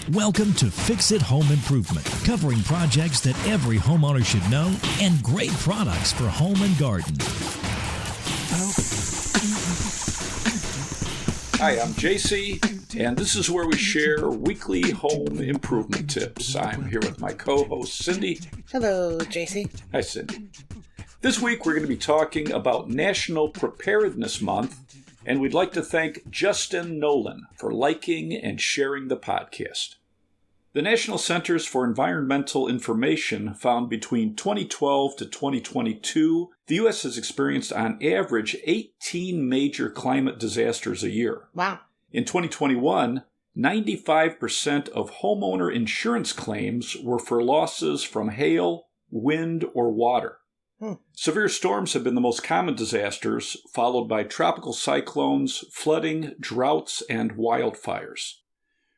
Welcome to Fix It Home Improvement, covering projects that every homeowner should know and great products for home and garden. Hi, I'm JC, and this is where we share weekly home improvement tips. I'm here with my co-host, Cindy. Hello, JC. Hi, Cindy. This week we're going to be talking about National Preparedness Month, and we'd like to thank Justin Nolan for liking and sharing the podcast. The National Centers for Environmental Information found between 2012 to 2022, the U.S. has experienced on average 18 major climate disasters a year. Wow. In 2021, 95% of homeowner insurance claims were for losses from hail, wind, or water. Severe storms have been the most common disasters, followed by tropical cyclones, flooding, droughts, and wildfires.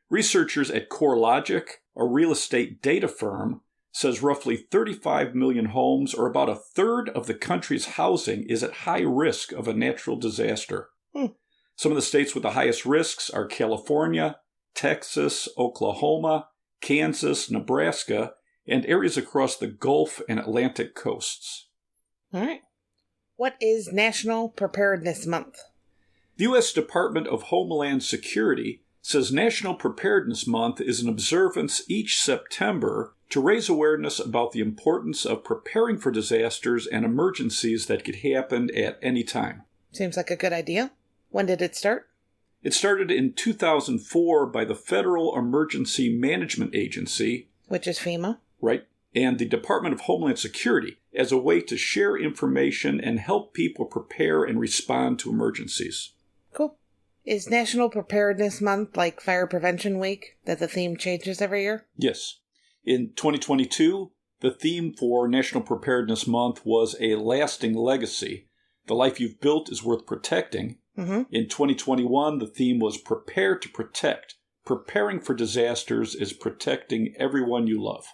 Researchers at CoreLogic, a real estate data firm, says roughly 35 million homes, or about a third of the country's housing, is at high risk of a natural disaster. Some of the states with the highest risks are California, Texas, Oklahoma, Kansas, Nebraska, and areas across the Gulf and Atlantic coasts. All right. What is National Preparedness Month? The U.S. Department of Homeland Security says National Preparedness Month is an observance each September to raise awareness about the importance of preparing for disasters and emergencies that could happen at any time. Seems like a good idea. When did it start? It started in 2004 by the Federal Emergency Management Agency, Which is FEMA. Right, and the Department of Homeland Security as a way to share information and help people prepare and respond to emergencies. Cool. Is National Preparedness Month like Fire Prevention Week, that the theme changes every year? Yes. In 2022, the theme for National Preparedness Month was A Lasting Legacy. The life you've built is worth protecting. In 2021, the theme was Prepare to Protect. Preparing for disasters is protecting everyone you love.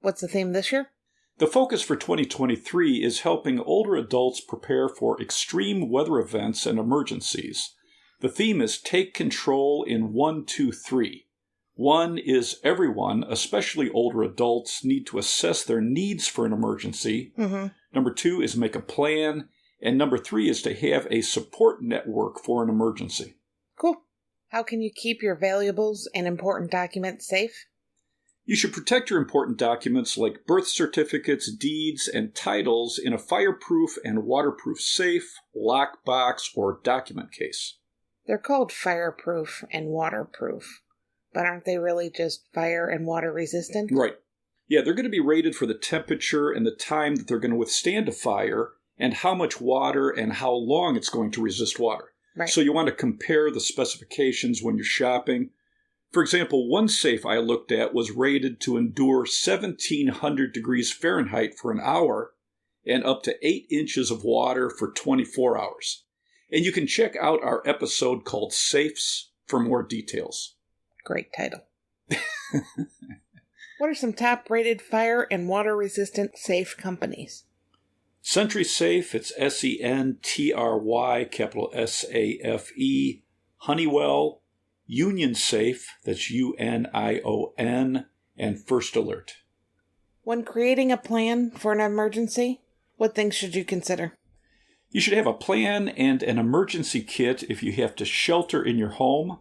What's the theme this year? The focus for 2023 is helping older adults prepare for extreme weather events and emergencies. The theme is Take Control in 1, 2, 3. 1 is everyone, especially older adults, need to assess their needs for an emergency. Number 2 is make a plan. And number 3 is to have a support network for an emergency. Cool. How can you keep your valuables and important documents safe? You should protect your important documents like birth certificates, deeds, and titles in a fireproof and waterproof safe, lockbox, or document case. They're called fireproof and waterproof, but aren't they really just fire and water resistant? Right. Yeah, they're going to be rated for the temperature and the time that they're going to withstand a fire and how much water and how long it's going to resist water. Right. So you want to compare the specifications when you're shopping. For example, one safe I looked at was rated to endure 1,700 degrees Fahrenheit for an hour and up to 8 inches of water for 24 hours. And you can check out our episode called Safes for more details. Great title. What are some top-rated fire and water-resistant safe companies? Sentry Safe, it's SENTRY, capital SAFE. Honeywell, Union Safe, that's UNION, and First Alert. When creating a plan for an emergency, what things should you consider? You should have a plan and an emergency kit if you have to shelter in your home.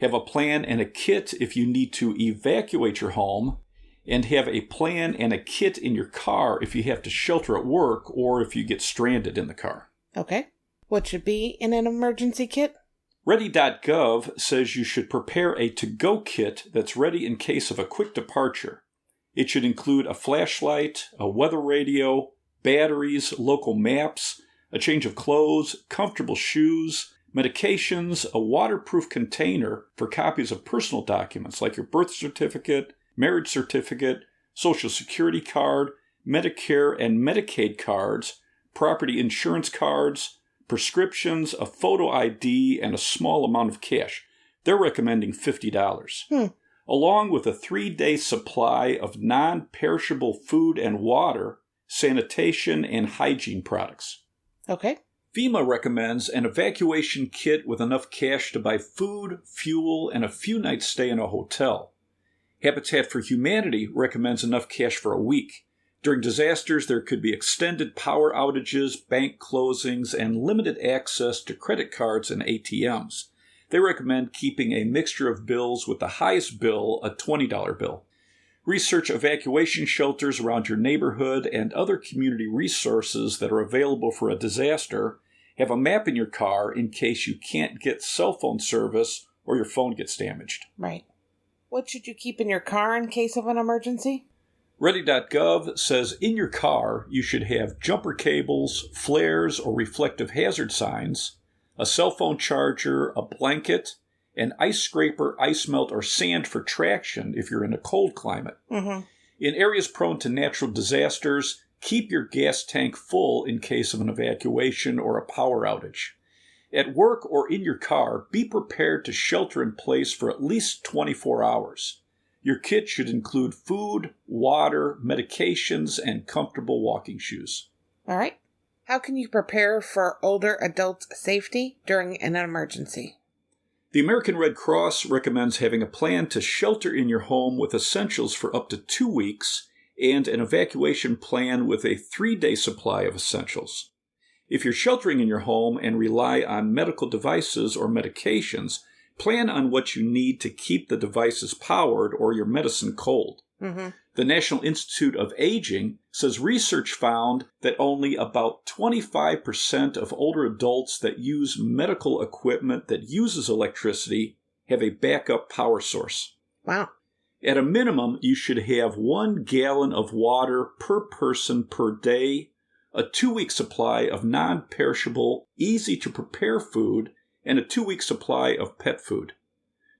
Have a plan and a kit if you need to evacuate your home. And have a plan and a kit in your car if you have to shelter at work or if you get stranded in the car. Okay. What should be in an emergency kit? Ready.gov says you should prepare a to-go kit that's ready in case of a quick departure. It should include a flashlight, a weather radio, batteries, local maps, a change of clothes, comfortable shoes, medications, a waterproof container for copies of personal documents like your birth certificate, marriage certificate, Social Security card, Medicare and Medicaid cards, property insurance cards, prescriptions, a photo ID, and a small amount of cash. They're recommending $50. Along with a 3-day supply of non-perishable food and water, sanitation, and hygiene products. Okay. FEMA recommends an evacuation kit with enough cash to buy food, fuel, and a few nights stay in a hotel. Habitat for Humanity recommends enough cash for a week. During disasters, there could be extended power outages, bank closings, and limited access to credit cards and ATMs. They recommend keeping a mixture of bills with the highest bill, a $20 bill. Research evacuation shelters around your neighborhood and other community resources that are available for a disaster. Have a map in your car in case you can't get cell phone service or your phone gets damaged. Right. What should you keep in your car in case of an emergency? Ready.gov says in your car you should have jumper cables, flares or reflective hazard signs, a cell phone charger, a blanket, an ice scraper, ice melt, or sand for traction if you're in a cold climate. Mm-hmm. In areas prone to natural disasters, keep your gas tank full in case of an evacuation or a power outage. At work or in your car, be prepared to shelter in place for at least 24 hours. Your kit should include food, water, medications, and comfortable walking shoes. All right. How can you prepare for older adults' safety during an emergency? The American Red Cross recommends having a plan to shelter in your home with essentials for up to 2 weeks and an evacuation plan with a 3-day supply of essentials. If you're sheltering in your home and rely on medical devices or medications, plan on what you need to keep the devices powered or your medicine cold. Mm-hmm. The National Institute of Aging says research found that only about 25% of older adults that use medical equipment that uses electricity have a backup power source. Wow. At a minimum, you should have 1 gallon of water per person per day, a 2-week supply of non-perishable, easy-to-prepare food, and a 2-week supply of pet food.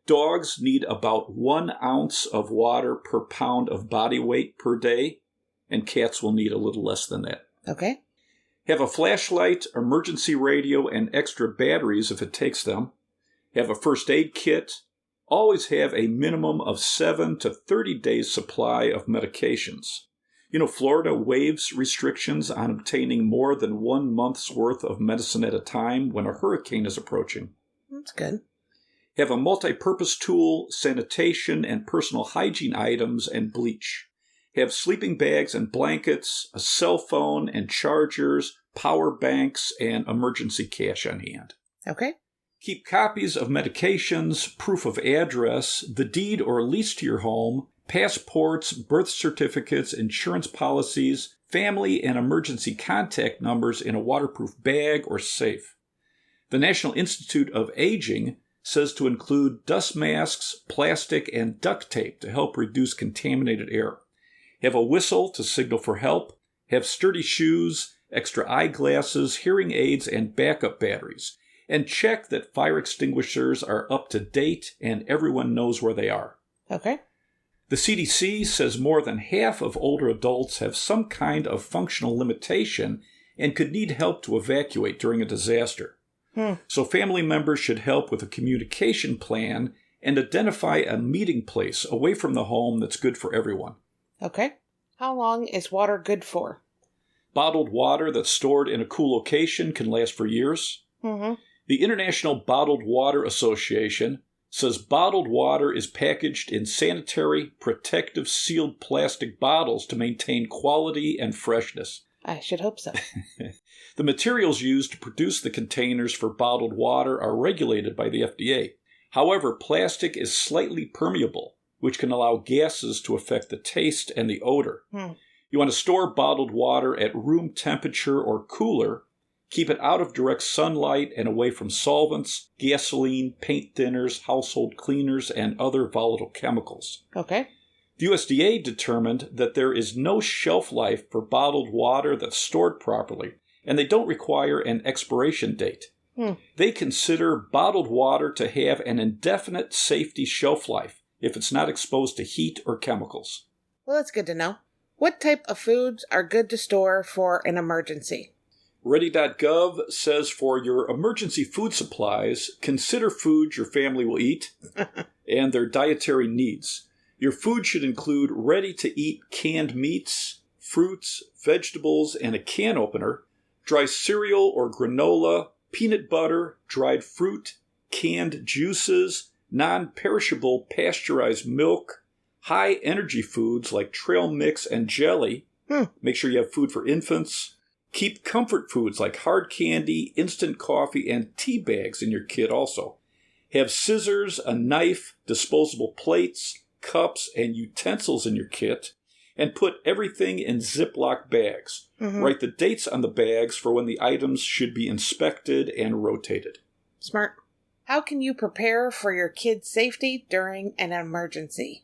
Dogs need about 1 ounce of water per pound of body weight per day, and cats will need a little less than that. Okay. Have a flashlight, emergency radio, and extra batteries if it takes them. Have a first aid kit. Always have a minimum of 7 to 30 days supply of medications. You know, Florida waives restrictions on obtaining more than 1 month's worth of medicine at a time when a hurricane is approaching. That's good. Have a multi-purpose tool, sanitation and personal hygiene items, and bleach. Have sleeping bags and blankets, a cell phone and chargers, power banks, and emergency cash on hand. Okay. Keep copies of medications, proof of address, the deed or lease to your home, passports, birth certificates, insurance policies, family and emergency contact numbers in a waterproof bag or safe. The National Institute of Aging says to include dust masks, plastic, and duct tape to help reduce contaminated air. Have a whistle to signal for help. Have sturdy shoes, extra eyeglasses, hearing aids, and backup batteries. And check that fire extinguishers are up to date and everyone knows where they are. Okay. The CDC says more than half of older adults have some kind of functional limitation and could need help to evacuate during a disaster. So family members should help with a communication plan and identify a meeting place away from the home that's good for everyone. Okay. How long is water good for? Bottled water that's stored in a cool location can last for years. Mm-hmm. The International Bottled Water Association says bottled water is packaged in sanitary, protective, sealed plastic bottles to maintain quality and freshness. I should hope so. The materials used to produce the containers for bottled water are regulated by the FDA. However, plastic is slightly permeable, which can allow gases to affect the taste and the odor. You want to store bottled water at room temperature or cooler. Keep it out of direct sunlight and away from solvents, gasoline, paint thinners, household cleaners, and other volatile chemicals. Okay. The USDA determined that there is no shelf life for bottled water that's stored properly, and they don't require an expiration date. They consider bottled water to have an indefinite safety shelf life if it's not exposed to heat or chemicals. Well, that's good to know. What type of foods are good to store for an emergency? Ready.gov says for your emergency food supplies, consider foods your family will eat and their dietary needs. Your food should include ready-to-eat canned meats, fruits, vegetables, and a can opener, dry cereal or granola, peanut butter, dried fruit, canned juices, non-perishable pasteurized milk, high energy foods like trail mix and jelly. Make sure you have food for infants. Keep comfort foods like hard candy, instant coffee, and tea bags in your kit also. Have scissors, a knife, disposable plates, cups, and utensils in your kit. And put everything in Ziploc bags. Write the dates on the bags for when the items should be inspected and rotated. Smart. How can you prepare for your kids' safety during an emergency?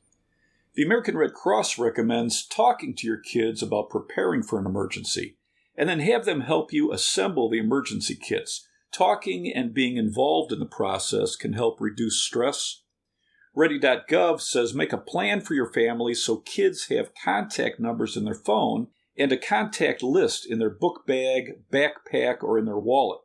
The American Red Cross recommends talking to your kids about preparing for an emergency, and then have them help you assemble the emergency kits. Talking and being involved in the process can help reduce stress. Ready.gov says make a plan for your family so kids have contact numbers in their phone and a contact list in their book bag, backpack, or in their wallet.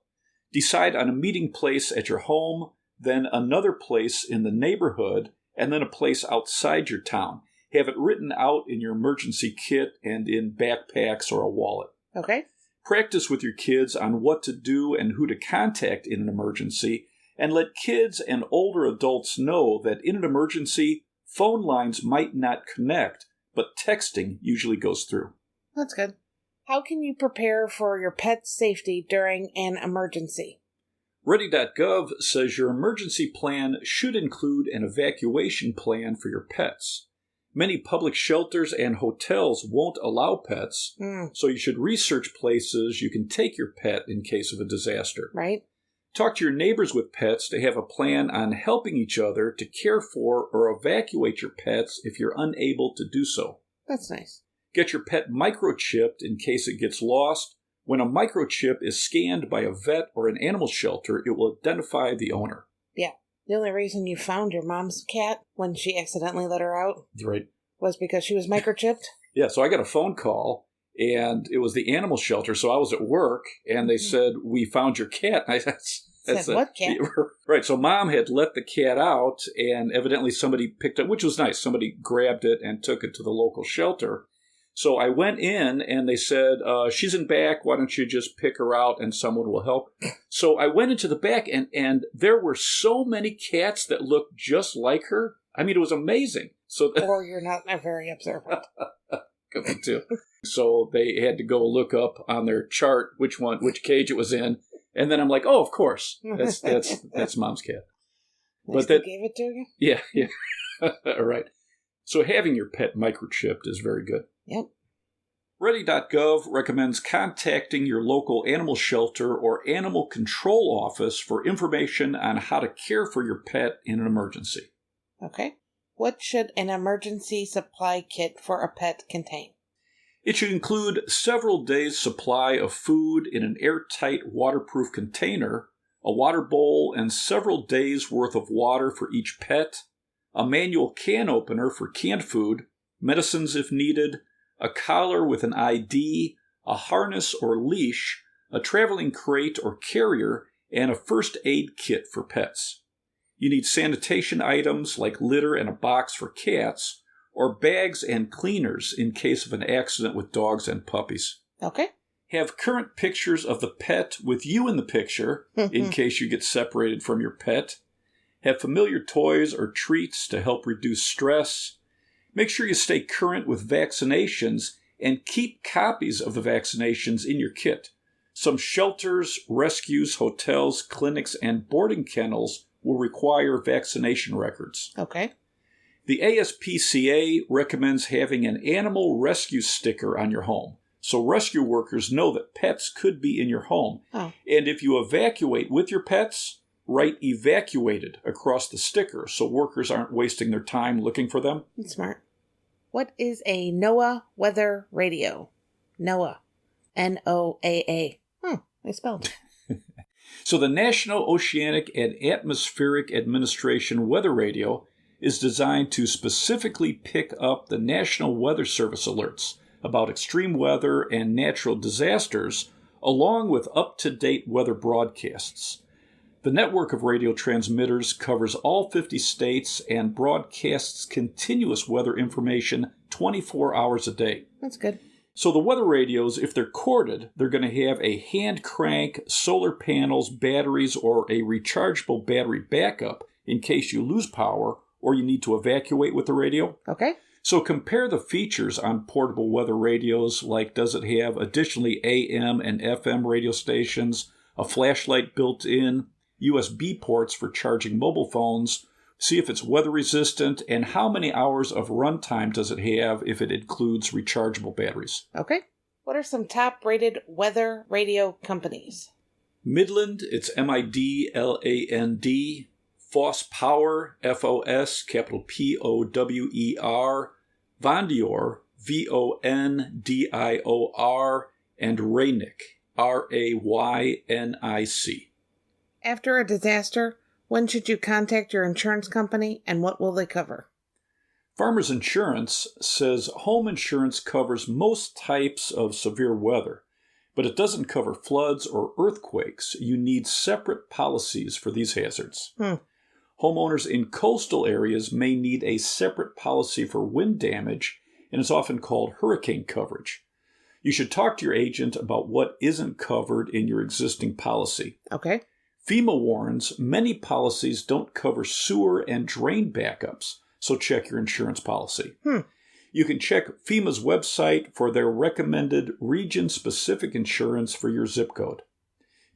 Decide on a meeting place at your home, then another place in the neighborhood, and then a place outside your town. Have it written out in your emergency kit and in backpacks or a wallet. Okay. Practice with your kids on what to do and who to contact in an emergency, and let kids and older adults know that in an emergency, phone lines might not connect, but texting usually goes through. That's good. How can you prepare for your pet's safety during an emergency? Ready.gov says your emergency plan should include an evacuation plan for your pets. Many public shelters and hotels won't allow pets, so you should research places you can take your pet in case of a disaster. Right. Talk to your neighbors with pets to have a plan on helping each other to care for or evacuate your pets if you're unable to do so. That's nice. Get your pet microchipped in case it gets lost. When a microchip is scanned by a vet or an animal shelter, it will identify the owner. Yeah. The only reason you found your mom's cat when she accidentally let her out was because she was microchipped? Yeah, so I got a phone call. And it was the animal shelter, so I was at work, and they said, "We found your cat." And I said, "What cat?" Right, so Mom had let the cat out, and evidently somebody picked up, which was nice. Somebody grabbed it and took it to the local shelter. So I went in, and they said, "She's in back. Why don't you just pick her out, and someone will help?" So I went into the back, and there were so many cats that looked just like her. I mean, it was amazing. So or you're not very observant. Could be too. So they had to go look up on their chart which cage it was in, and then I'm like, "Oh, of course, that's Mom's cat." But they gave it to you. Yeah, all right. So having your pet microchipped is very good. Yep. Ready.gov recommends contacting your local animal shelter or animal control office for information on how to care for your pet in an emergency. Okay. What should an emergency supply kit for a pet contain? It should include several days' supply of food in an airtight, waterproof container, a water bowl, and several days' worth of water for each pet, a manual can opener for canned food, medicines if needed, a collar with an ID, a harness or leash, a traveling crate or carrier, and a first aid kit for pets. You need sanitation items like litter and a box for cats, or bags and cleaners in case of an accident with dogs and puppies. Okay. Have current pictures of the pet with you in the picture in case you get separated from your pet. Have familiar toys or treats to help reduce stress. Make sure you stay current with vaccinations and keep copies of the vaccinations in your kit. Some shelters, rescues, hotels, clinics, and boarding kennels will require vaccination records. Okay. The ASPCA recommends having an animal rescue sticker on your home, so rescue workers know that pets could be in your home. Oh. And if you evacuate with your pets, write evacuated across the sticker so workers aren't wasting their time looking for them. That's smart. What is a NOAA weather radio? NOAA. NOAA. I spelled it. So the National Oceanic and Atmospheric Administration Weather Radio is designed to specifically pick up the National Weather Service alerts about extreme weather and natural disasters, along with up-to-date weather broadcasts. The network of radio transmitters covers all 50 states and broadcasts continuous weather information 24 hours a day. That's good. So the weather radios, if they're corded, they're going to have a hand crank, solar panels, batteries, or a rechargeable battery backup in case you lose power or you need to evacuate with the radio. Okay. So compare the features on portable weather radios, like does it have additionally AM and FM radio stations, a flashlight built in, USB ports for charging mobile phones, see if it's weather resistant, and how many hours of runtime does it have if it includes rechargeable batteries. Okay. What are some top-rated weather radio companies? Midland, it's Midland. Foss Power, FOS, capital POWER. Vondior, VONDIOR, and Raynick, RAYNIC. After a disaster, when should you contact your insurance company and what will they cover? Farmers Insurance says home insurance covers most types of severe weather, but it doesn't cover floods or earthquakes. You need separate policies for these hazards. Homeowners in coastal areas may need a separate policy for wind damage, and it's often called hurricane coverage. You should talk to your agent about what isn't covered in your existing policy. Okay. FEMA warns many policies don't cover sewer and drain backups, so check your insurance policy. You can check FEMA's website for their recommended region-specific insurance for your zip code.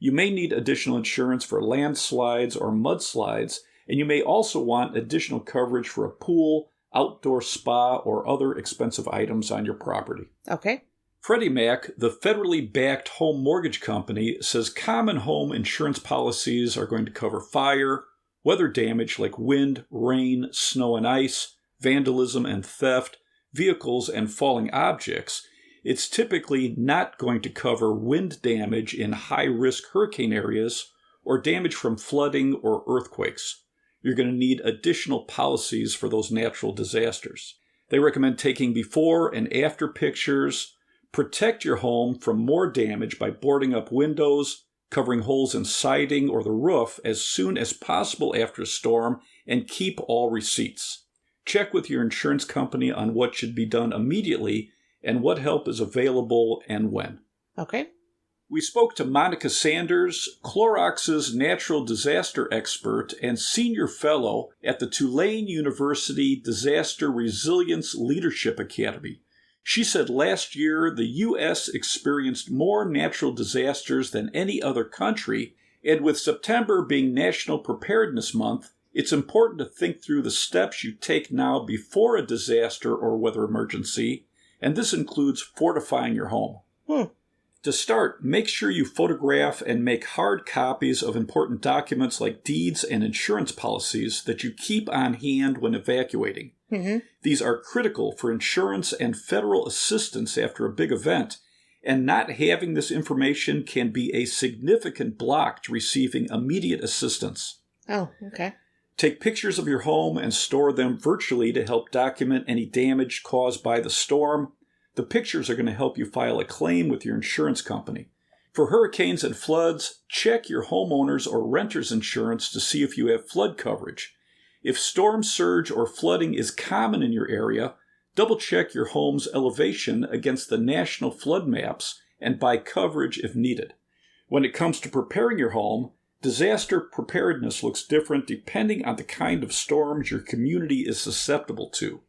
You may need additional insurance for landslides or mudslides, and you may also want additional coverage for a pool, outdoor spa, or other expensive items on your property. Okay. Freddie Mac, the federally backed home mortgage company, says common home insurance policies are going to cover fire, weather damage like wind, rain, snow and ice, vandalism and theft, vehicles and falling objects. It's typically not going to cover wind damage in high-risk hurricane areas or damage from flooding or earthquakes. You're going to need additional policies for those natural disasters. They recommend taking before and after pictures. Protect your home from more damage by boarding up windows, covering holes in siding or the roof as soon as possible after a storm, and keep all receipts. Check with your insurance company on what should be done immediately and what help is available and when. Okay. We spoke to Monica Sanders, Clorox's natural disaster expert and senior fellow at the Tulane University Disaster Resilience Leadership Academy. She said last year the U.S. experienced more natural disasters than any other country, and with September being National Preparedness Month, it's important to think through the steps you take now before a disaster or weather emergency, and this includes fortifying your home. To start, make sure you photograph and make hard copies of important documents like deeds and insurance policies that you keep on hand when evacuating. These are critical for insurance and federal assistance after a big event, and not having this information can be a significant block to receiving immediate assistance. Oh, okay. Take pictures of your home and store them virtually to help document any damage caused by the storm. The pictures are going to help you file a claim with your insurance company. For hurricanes and floods, check your homeowner's or renter's insurance to see if you have flood coverage. If storm surge or flooding is common in your area, double-check your home's elevation against the national flood maps and buy coverage if needed. When it comes to preparing your home, disaster preparedness looks different depending on the kind of storms your community is susceptible to.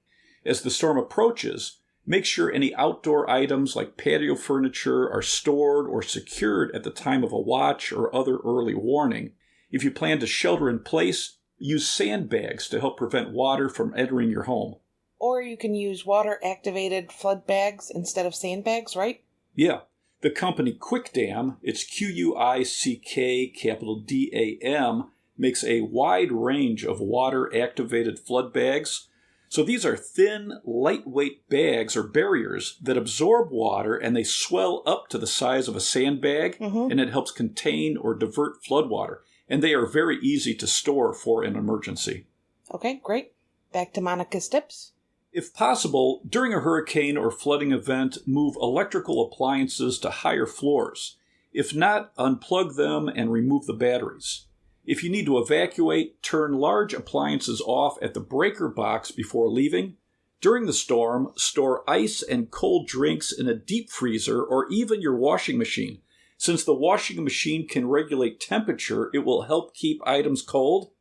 As the storm approaches, make sure any outdoor items like patio furniture are stored or secured at the time of a watch or other early warning. If you plan to shelter in place, use sandbags to help prevent water from entering your home. Or you can use water-activated flood bags instead of sandbags, right? Yeah. The company QuickDam, it's QUICK, capital DAM, makes a wide range of water-activated flood bags. So these are thin, lightweight bags or barriers that absorb water and they swell up to the size of a sandbag, and it helps contain or divert floodwater. And they are very easy to store for an emergency. Okay, great. Back to Monica's tips. If possible, during a hurricane or flooding event, move electrical appliances to higher floors. If not, unplug them and remove the batteries. If you need to evacuate, turn large appliances off at the breaker box before leaving. During the storm, store ice and cold drinks in a deep freezer or even your washing machine. Since the washing machine can regulate temperature, it will help keep items cold.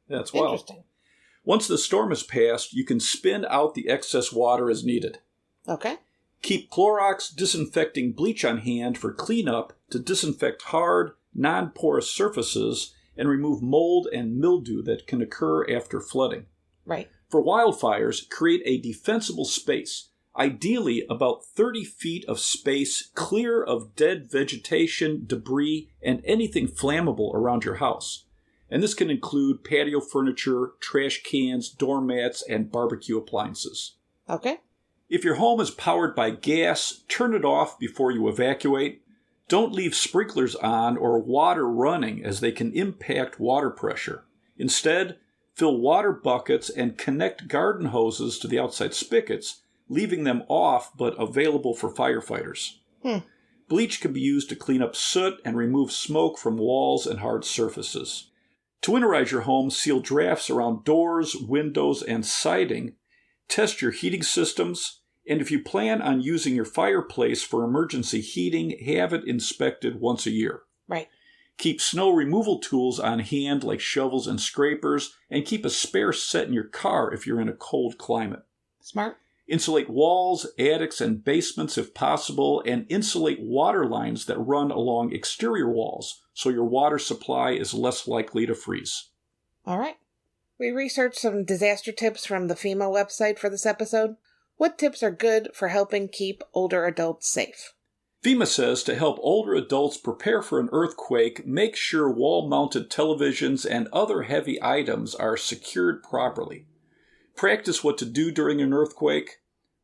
That's wild. Interesting. Once the storm has passed, you can spin out the excess water as needed. Okay. Keep Clorox disinfecting bleach on hand for cleanup to disinfect hard, non-porous surfaces and remove mold and mildew that can occur after flooding. Right. For wildfires, create a defensible space, ideally about 30 feet of space clear of dead vegetation, debris, and anything flammable around your house. And this can include patio furniture, trash cans, doormats, and barbecue appliances. Okay. If your home is powered by gas, turn it off before you evacuate. Don't leave sprinklers on or water running as they can impact water pressure. Instead, fill water buckets and connect garden hoses to the outside spigots, leaving them off but available for firefighters. Bleach can be used to clean up soot and remove smoke from walls and hard surfaces. To winterize your home, seal drafts around doors, windows, and siding. Test your heating systems. And if you plan on using your fireplace for emergency heating, have it inspected once a year. Right. Keep snow removal tools on hand like shovels and scrapers, and keep a spare set in your car if you're in a cold climate. Smart. Insulate walls, attics, and basements if possible, and insulate water lines that run along exterior walls so your water supply is less likely to freeze. All right. We researched some disaster tips from the FEMA website for this episode. What tips are good for helping keep older adults safe? FEMA says to help older adults prepare for an earthquake, make sure wall-mounted televisions and other heavy items are secured properly. Practice what to do during an earthquake.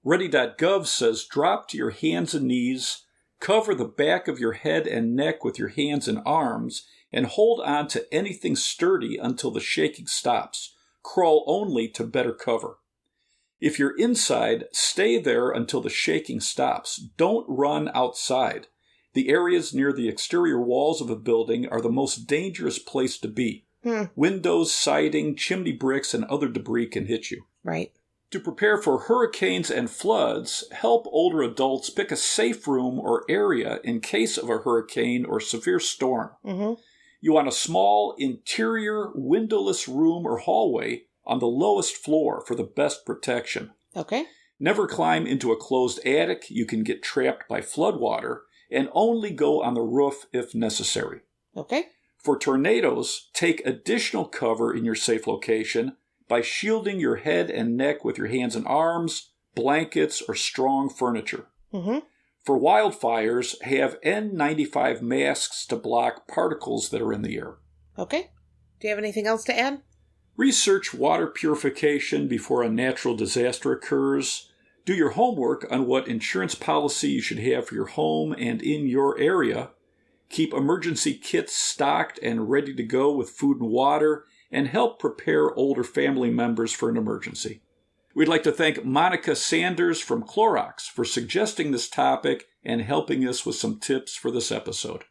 Ready.gov says drop to your hands and knees, cover the back of your head and neck with your hands and arms, and hold on to anything sturdy until the shaking stops. Crawl only to better cover. If you're inside, stay there until the shaking stops. Don't run outside. The areas near the exterior walls of a building are the most dangerous place to be. Windows, siding, chimney bricks, and other debris can hit you. Right. To prepare for hurricanes and floods, help older adults pick a safe room or area in case of a hurricane or severe storm. You want a small, interior, windowless room or hallway on the lowest floor for the best protection. Okay. Never climb into a closed attic. You can get trapped by floodwater, and only go on the roof if necessary. Okay. For tornadoes, take additional cover in your safe location by shielding your head and neck with your hands and arms, blankets, or strong furniture. For wildfires, have N95 masks to block particles that are in the air. Okay. Do you have anything else to add? Research water purification before a natural disaster occurs. Do your homework on what insurance policy you should have for your home and in your area. Keep emergency kits stocked and ready to go with food and water, and help prepare older family members for an emergency. We'd like to thank Monica Sanders from Clorox for suggesting this topic and helping us with some tips for this episode.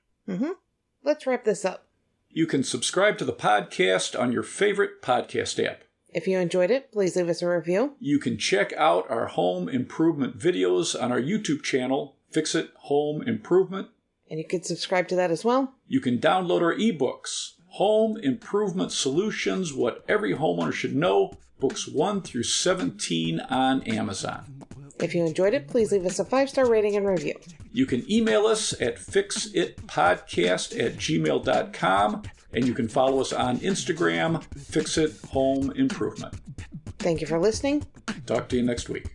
Let's wrap this up. You can subscribe to the podcast on your favorite podcast app. If you enjoyed it, please leave us a review. You can check out our home improvement videos on our YouTube channel, Fix It Home Improvement. And you can subscribe to that as well. You can download our ebooks, Home Improvement Solutions, What Every Homeowner Should Know, books 1 through 17 on Amazon. If you enjoyed it, please leave us a 5-star rating and review. You can email us at fixitpodcast@gmail.com, and you can follow us on Instagram, Fix It Home Improvement. Thank you for listening. Talk to you next week.